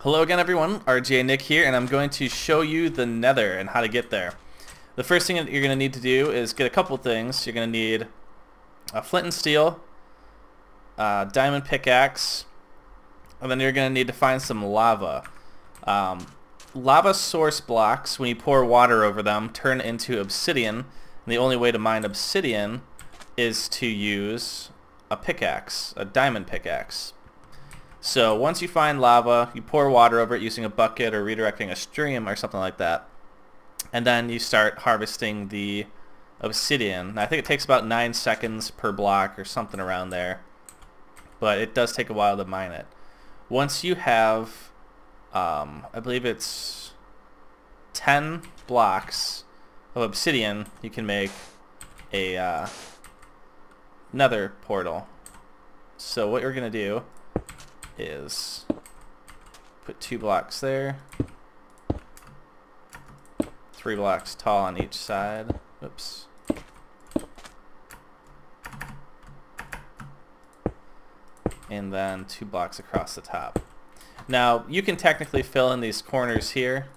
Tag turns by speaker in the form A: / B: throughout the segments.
A: Hello again everyone, RJ Nick here, and I'm going to show you the Nether and how to get there. The first thing that you're going to need to do is get a couple things. You're going to need a flint and steel, a diamond pickaxe, and then you're going to need to find some lava. Lava source blocks, when you pour water over them, turn into obsidian, and the only way to mine obsidian is to use a pickaxe, a diamond pickaxe. So once you find lava, you pour water over it using a bucket or redirecting a stream or something like that. And then you start harvesting the obsidian. Now, I think it takes about 9 seconds per block or something around there. But it does take a while to mine it. Once you have, I believe it's 10 blocks of obsidian, you can make a Nether portal. So what you're going to do is put 2 blocks there, 3 blocks tall on each side. Oops. And then 2 blocks across the top. Now you can technically fill in these corners here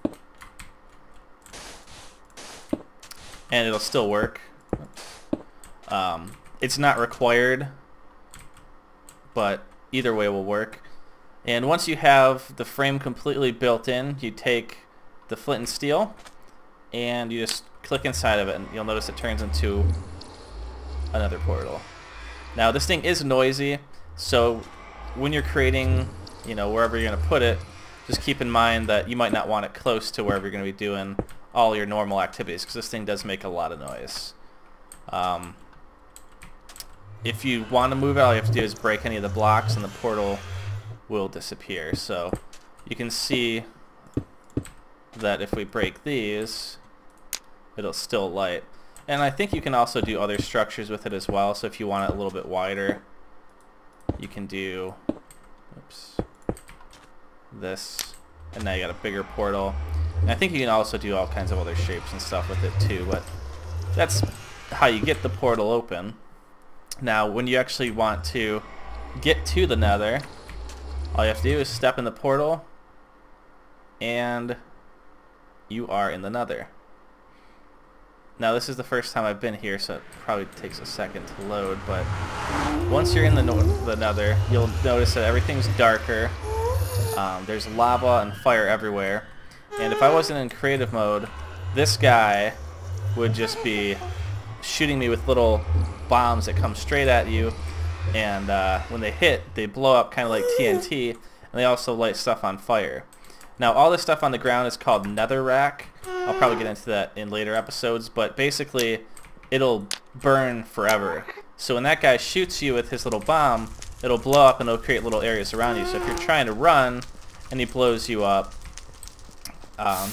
A: and it'll still work. It's not required, but either way will work. And once you have the frame completely built in, you take the flint and steel and you just click inside of it, and you'll notice it turns into another portal. Now this thing is noisy, so when you're creating, wherever you're going to put it, just keep in mind that you might not want it close to wherever you're going to be doing all your normal activities, because this thing does make a lot of noise. If you want to move it, all you have to do is break any of the blocks and the portal will disappear. So you can see that if we break these, it'll still light. And I think you can also do other structures with it as well. So if you want it a little bit wider, you can do this, and now you got a bigger portal. And I think you can also do all kinds of other shapes and stuff with it too, but that's how you get the portal open. Now when you actually want to get to the Nether, all you have to do is step in the portal and you are in the Nether. Now this is the first time I've been here, so it probably takes a second to load, but once you're in the Nether, you'll notice that everything's darker. There's lava and fire everywhere, and if I wasn't in creative mode, this guy would just be shooting me with little bombs that come straight at you, and when they hit, they blow up kind of like TNT, and they also light stuff on fire. Now all this stuff on the ground is called netherrack. I'll probably get into that in later episodes, but basically it'll burn forever. So when that guy shoots you with his little bomb, it'll blow up and it'll create little areas around you. So if you're trying to run and he blows you up,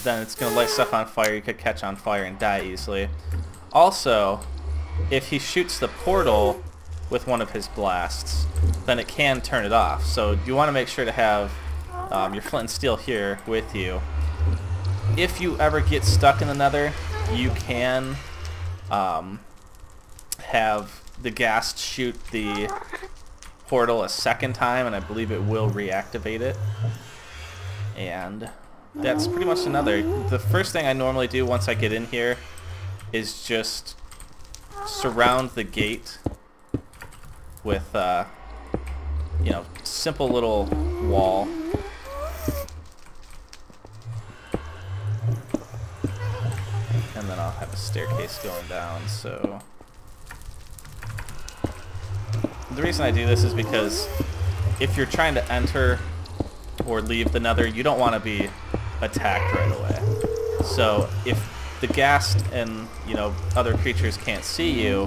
A: then it's going to light stuff on fire. You could catch on fire and die easily. Also, if he shoots the portal with one of his blasts, then it can turn it off. So you want to make sure to have your flint and steel here with you. If you ever get stuck in the Nether, you can have the ghast shoot the portal a second time, and I believe it will reactivate it. And that's pretty much the Nether. The first thing I normally do once I get in here is just surround the gate with simple little wall. And then I'll have a staircase going down. So the reason I do this is because if you're trying to enter or leave the Nether, you don't want to be attacked right away. So if the ghast and other creatures can't see you,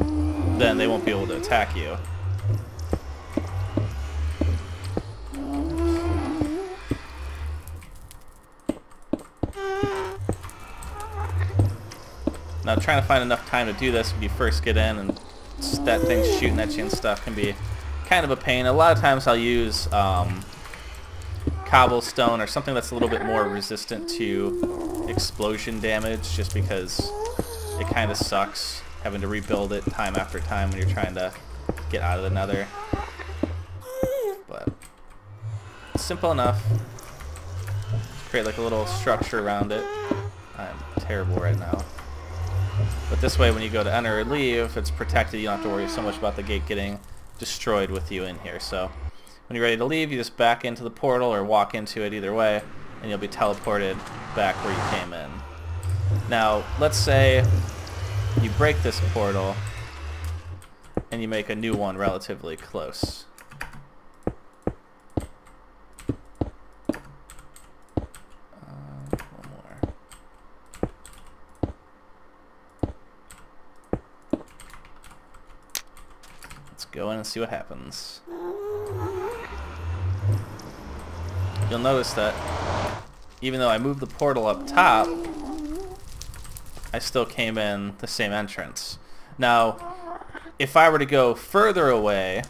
A: then they won't be able to attack you. Now trying to find enough time to do this when you first get in and that thing's shooting at you and stuff can be kind of a pain. A lot of times I'll use cobblestone or something that's a little bit more resistant to explosion damage, just because it kind of sucks having to rebuild it time after time when you're trying to get out of the Nether. But simple enough. create like a little structure around it. I'm terrible right now. But this way when you go to enter or leave, it's protected. You don't have to worry so much about the gate getting destroyed with you in here. So when you're ready to leave, you just back into the portal or walk into it either way, and you'll be teleported back where you came in. Now, let's say you break this portal and you make a new one relatively close. One more. Let's go in and see what happens. You'll notice that even though I moved the portal up top, I still came in the same entrance. Now, if I were to go further away,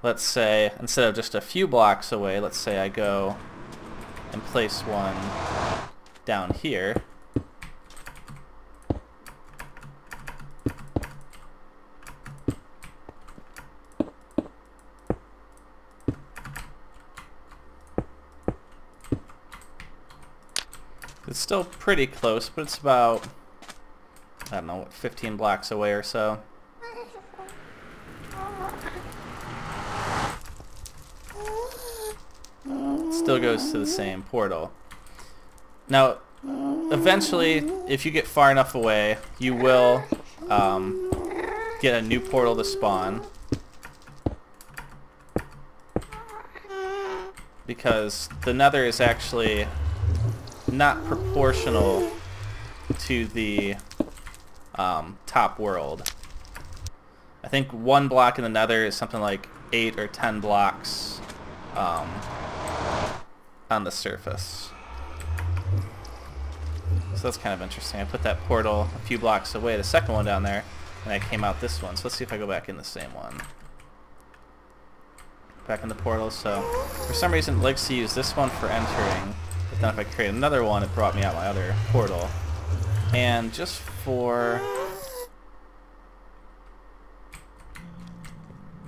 A: let's say, instead of just a few blocks away, let's say I go and place one down here. It's still pretty close, but it's about, I don't know, what, 15 blocks away or so. It still goes to the same portal. Now, eventually, if you get far enough away, you will get a new portal to spawn. Because the Nether is actually not proportional to the top world. I think one block in the Nether is something like 8 or 10 blocks on the surface. So that's kind of interesting. I put that portal a few blocks away, the second one down there, and I came out this one. So let's see if I go back in the same one. Back in the portal. So for some reason it likes to use this one for entering. But then if I create another one, it brought me out my other portal. And just for,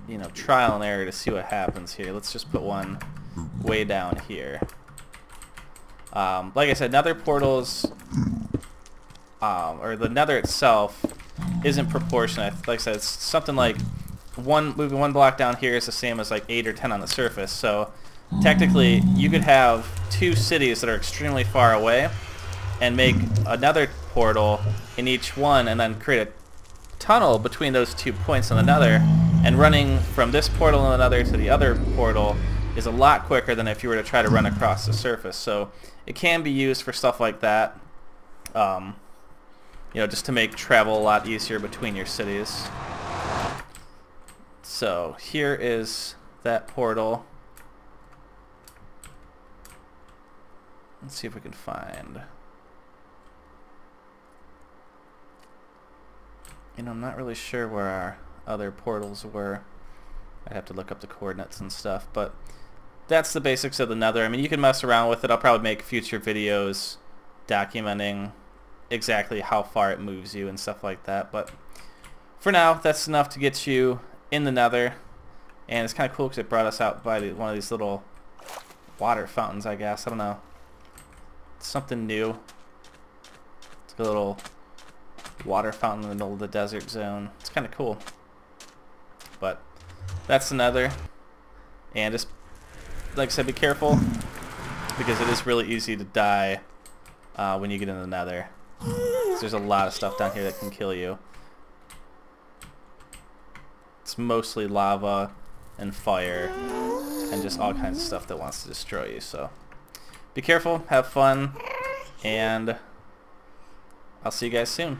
A: you know, trial and error to see what happens here, let's just put one way down here. Like I said, Nether portals, or the Nether itself, isn't proportionate. Like I said, it's something like moving one block down here is the same as like 8 or 10 on the surface. So technically, you could have two cities that are extremely far away and make another portal in each one and then create a tunnel between those 2 points on the Nether, and running from this portal in the Nether to the other portal is a lot quicker than if you were to try to run across the surface. So it can be used for stuff like that, you know, just to make travel a lot easier between your cities. So here is that portal. Let's see if we can find. You know, I'm not really sure where our other portals were. I'd have to look up the coordinates and stuff, but that's the basics of the Nether. I mean, you can mess around with it. I'll probably make future videos documenting exactly how far it moves you and stuff like that, but for now, that's enough to get you in the Nether. And it's kind of cool because it brought us out by one of these little water fountains, I guess. I don't know. It's something new. It's a little water fountain in the middle of the desert zone. It's kind of cool. But that's the Nether. And just, like I said, be careful, because it is really easy to die when you get in the Nether. There's a lot of stuff down here that can kill you. It's mostly lava and fire and just all kinds of stuff that wants to destroy you. So be careful, have fun, and I'll see you guys soon.